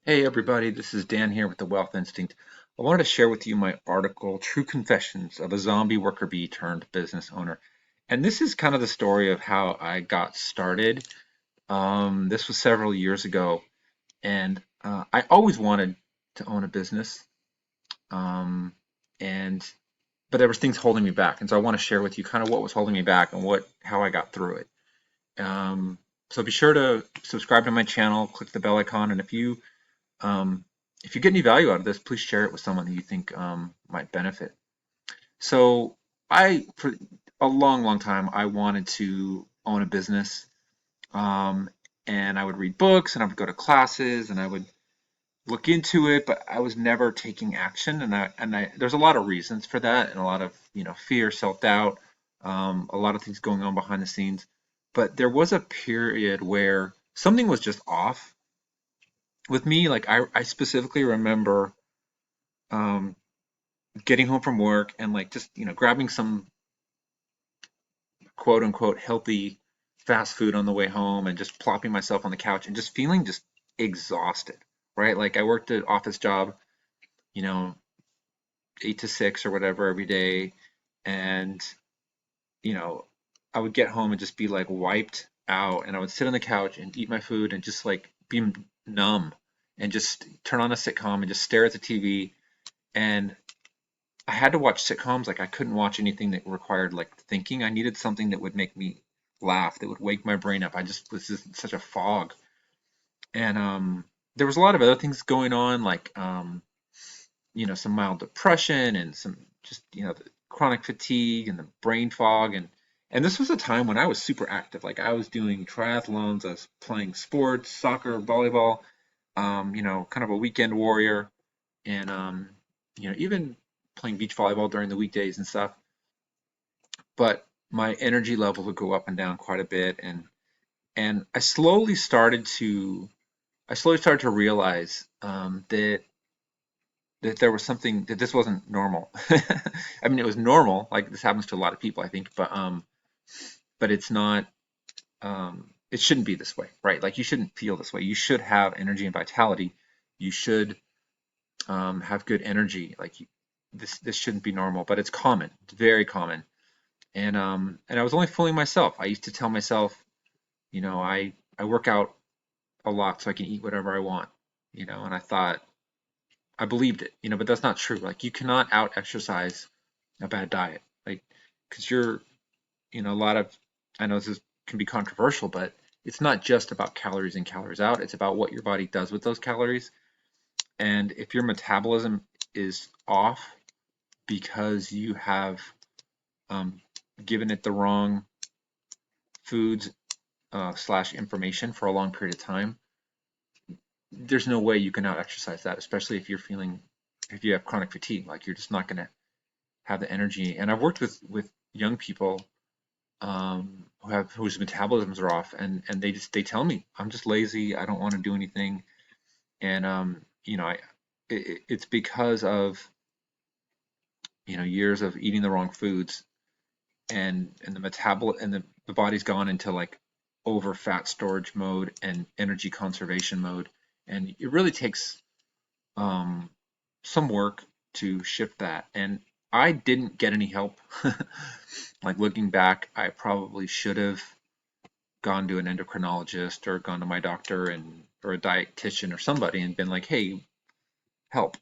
Hey everybody, this is Dan here with the Wealth Instinct. I wanted to share with you my article, True Confessions of a Zombie Worker Bee Turned Business Owner. And this is kind of the story of how I got started. This was several years ago, and I always wanted to own a business, um, and but there was things holding me back. And so I want to share with you kind of what was holding me back and how I got through it. So be sure to subscribe to my channel, click the bell icon, and um, if you get any value out of this, please share it with someone who you think might benefit. So for a long, long time, I wanted to own a business, um, and I would read books, and I would go to classes, and I would look into it, but I was never taking action, and there's a lot of reasons for that, and a lot of fear, self-doubt, a lot of things going on behind the scenes. But there was a period where something was just off with me. Like I specifically remember um, getting home from work and like just grabbing some quote unquote healthy fast food on the way home and just plopping myself on the couch and just feeling just exhausted, right? Like I worked an office job, you know, 8 to 6 or whatever every day, and you know, I would get home and just be like wiped out, and I would sit on the couch and eat my food and just like be numb and just turn on a sitcom and just stare at the TV. And I had to watch sitcoms. Like I couldn't watch anything that required like thinking. I needed something that would make me laugh, that would wake my brain up. I just was just in such a fog. And there was a lot of other things going on, like some mild depression and some just the chronic fatigue and the brain fog. And this was a time when I was super active. Like I was doing triathlons, I was playing sports, soccer, volleyball, kind of a weekend warrior, and even playing beach volleyball during the weekdays and stuff. But my energy level would go up and down quite a bit, and I slowly started to realize that there was something, that this wasn't normal. I mean, it was normal, like this happens to a lot of people, I think, but it's not. It shouldn't be this way, right? Like you shouldn't feel this way. You should have energy and vitality. You should have good energy. This shouldn't be normal, but it's common. It's very common. And I was only fooling myself. I used to tell myself, I work out a lot so I can eat whatever I want, and I thought I believed it, but that's not true. Like you cannot out exercise a bad diet, like because a lot of, I know this can be controversial, but it's not just about calories in, calories out. It's about what your body does with those calories. And if your metabolism is off because you have um, given it the wrong foods slash information for a long period of time, there's no way you can out exercise that, especially if you have chronic fatigue. Like you're just not going to have the energy. And I've worked with young people whose metabolisms are off, and they tell me I'm just lazy. I don't want to do anything, and it's because of years of eating the wrong foods, and the body's gone into like over fat storage mode and energy conservation mode, and it really takes um, some work to shift that. And I didn't get any help. Like looking back, I probably should have gone to an endocrinologist or gone to my doctor and or a dietitian or somebody and been like, "Hey, help."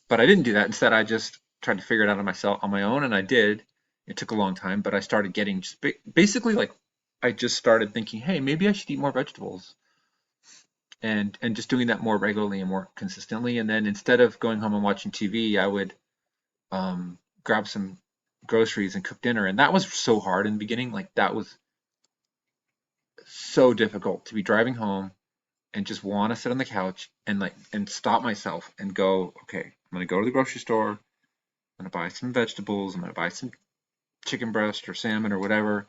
But I didn't do that. Instead, I just tried to figure it out on myself on my own, and I did. It took a long time, but I started getting just basically like I just started thinking, "Hey, maybe I should eat more vegetables." And just doing that more regularly and more consistently. And then instead of going home and watching TV, I would grab some groceries and cook dinner. And that was so hard in the beginning. Like that was so difficult to be driving home and just want to sit on the couch and stop myself and go, okay, I'm gonna go to the grocery store. I'm gonna buy some vegetables. I'm gonna buy some chicken breast or salmon or whatever,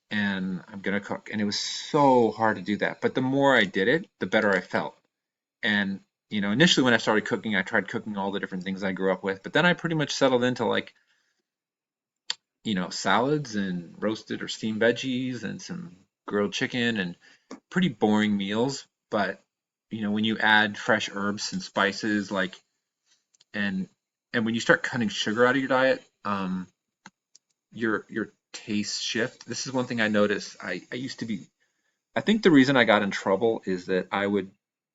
and I'm gonna cook. And it was so hard to do that. But the more I did it, the better I felt. And initially when I started cooking, I tried cooking all the different things I grew up with. But then I pretty much settled into like salads and roasted or steamed veggies and some grilled chicken and pretty boring meals. But when you add fresh herbs and spices, like, and when you start cutting sugar out of your diet, your tastes shift. This is one thing I noticed. I used to be, I think the reason I got in trouble is that I would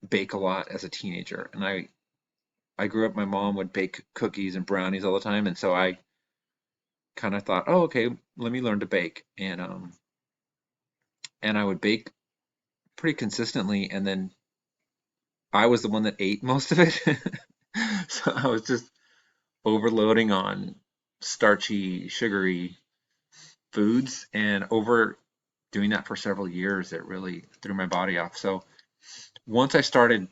bake a lot as a teenager, and I grew up, my mom would bake cookies and brownies all the time, and so I kind of thought, oh, okay, let me learn to bake, and I would bake pretty consistently, and then I was the one that ate most of it. So I was just overloading on starchy, sugary foods, and over doing that for several years, it really threw my body off. So once I started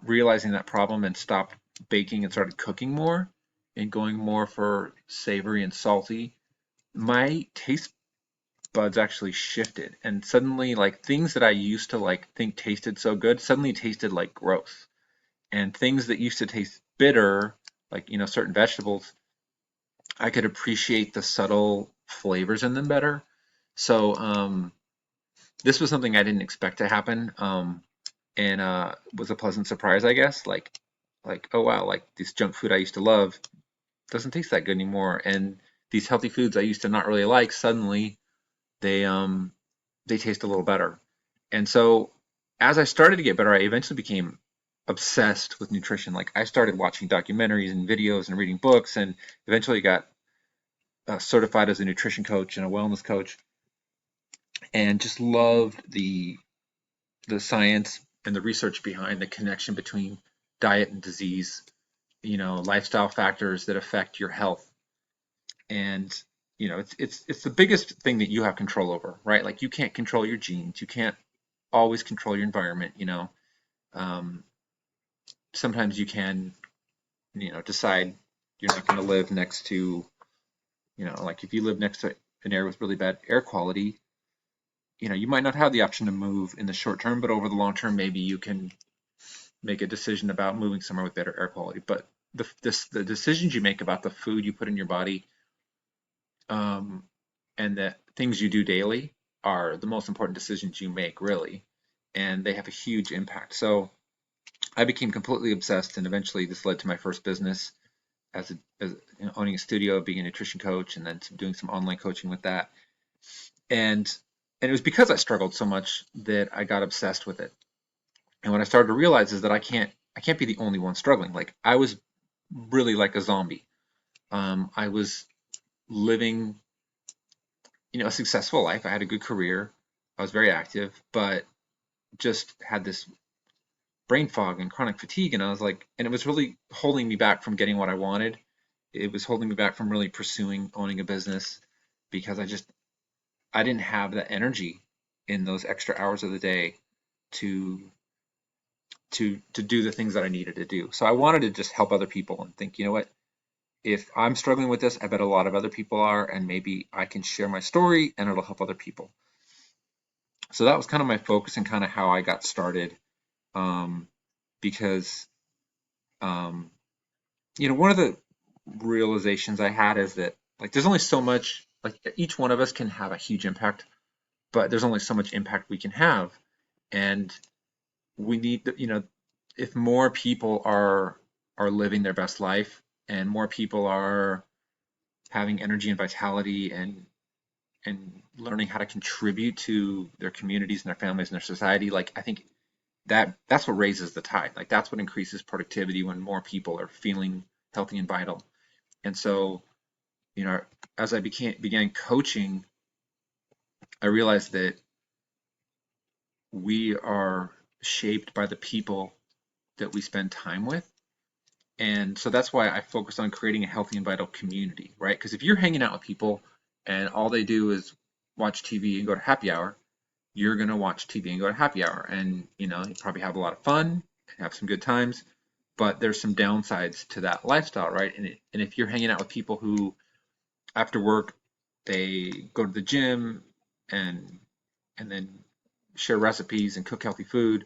realizing that problem and stopped baking and started cooking more and going more for savory and salty, my taste buds actually shifted. And suddenly, like, things that I used to like think tasted so good suddenly tasted like gross. And things that used to taste bitter, like, certain vegetables, I could appreciate the subtle flavors in them better. So this was something I didn't expect to happen, and was a pleasant surprise, I guess. Like, oh wow, like this junk food I used to love doesn't taste that good anymore, and these healthy foods I used to not really like, suddenly they um they taste a little better. And so as I started to get better, I eventually became obsessed with nutrition. Like, I started watching documentaries and videos and reading books, and eventually got certified as a nutrition coach and a wellness coach, and just loved the science and the research behind the connection between diet and disease, lifestyle factors that affect your health. And it's the biggest thing that you have control over, right? Like, you can't control your genes, you can't always control your environment. um, Sometimes you can, decide you're not going to live next to, like, if you live next to an area with really bad air quality, you might not have the option to move in the short term, but over the long term, maybe you can make a decision about moving somewhere with better air quality. But the decisions you make about the food you put in your body, um, and the things you do daily, are the most important decisions you make, really, and they have a huge impact. So I became completely obsessed, and eventually this led to my first business as owning a studio, being a nutrition coach, and then doing some online coaching with that. And it was because I struggled so much that I got obsessed with it. And what I started to realize is that I can't be the only one struggling. Like, I was really like a zombie. I was living, a successful life. I had a good career. I was very active, but just had this brain fog and chronic fatigue. And I was like, and it was really holding me back from getting what I wanted. It was holding me back from really pursuing owning a business, because I didn't have the energy in those extra hours of the day to to do the things that I needed to do. So I wanted to just help other people and think, you know what, if I'm struggling with this, I bet a lot of other people are, and maybe I can share my story and it'll help other people. So that was kind of my focus and kind of how I got started. Um, because um, one of the realizations I had is that, like, there's only so much, like, each one of us can have a huge impact, but there's only so much impact we can have. And we need to, if more people are living their best life, and more people are having energy and vitality, and learning how to contribute to their communities and their families and their society, like, I think that's what raises the tide. Like, that's what increases productivity, when more people are feeling healthy and vital. And so, you know, as I began coaching, I realized that we are shaped by the people that we spend time with. And so that's why I focus on creating a healthy and vital community, right? Because if you're hanging out with people and all they do is watch TV and go to happy hour, you're going to watch TV and go to happy hour. And, you probably have a lot of fun, have some good times, but there's some downsides to that lifestyle, right? And if you're hanging out with people who, after work, they go to the gym and then share recipes and cook healthy food,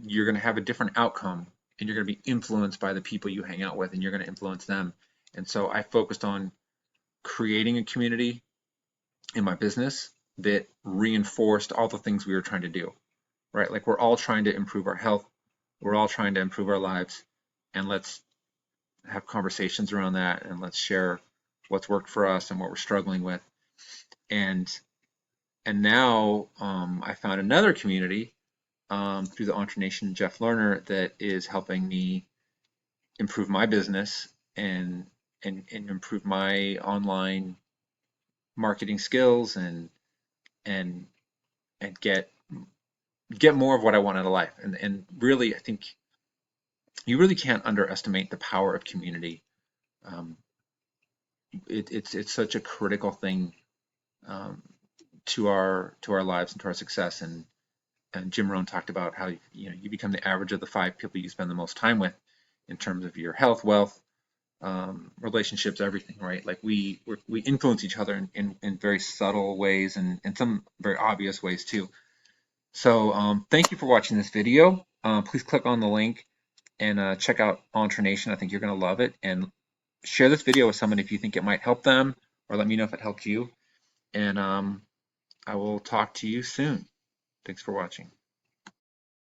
you're going to have a different outcome, and you're going to be influenced by the people you hang out with, and you're going to influence them. And so I focused on creating a community in my business that reinforced all the things we were trying to do, right? Like we're all trying to improve our health, we're all trying to improve our lives, and let's have conversations around that, and let's share what's worked for us and what we're struggling with. And now I found another community through the Entreprenation Jeff Lerner that is helping me improve my business and improve my online marketing skills and get more of what I want out of life. And really, I think you really can't underestimate the power of community. Um, it's such a critical thing um, to our lives and to our success. And Jim Rohn talked about how you become the average of the 5 people you spend the most time with in terms of your health, wealth, relationships, everything, right? Like we influence each other in very subtle ways and in some very obvious ways too. So thank you for watching this video. Please click on the link and check out Entreprenation. I think you're going to love it. And share this video with someone if you think it might help them, or let me know if it helped you. And I will talk to you soon. Thanks for watching.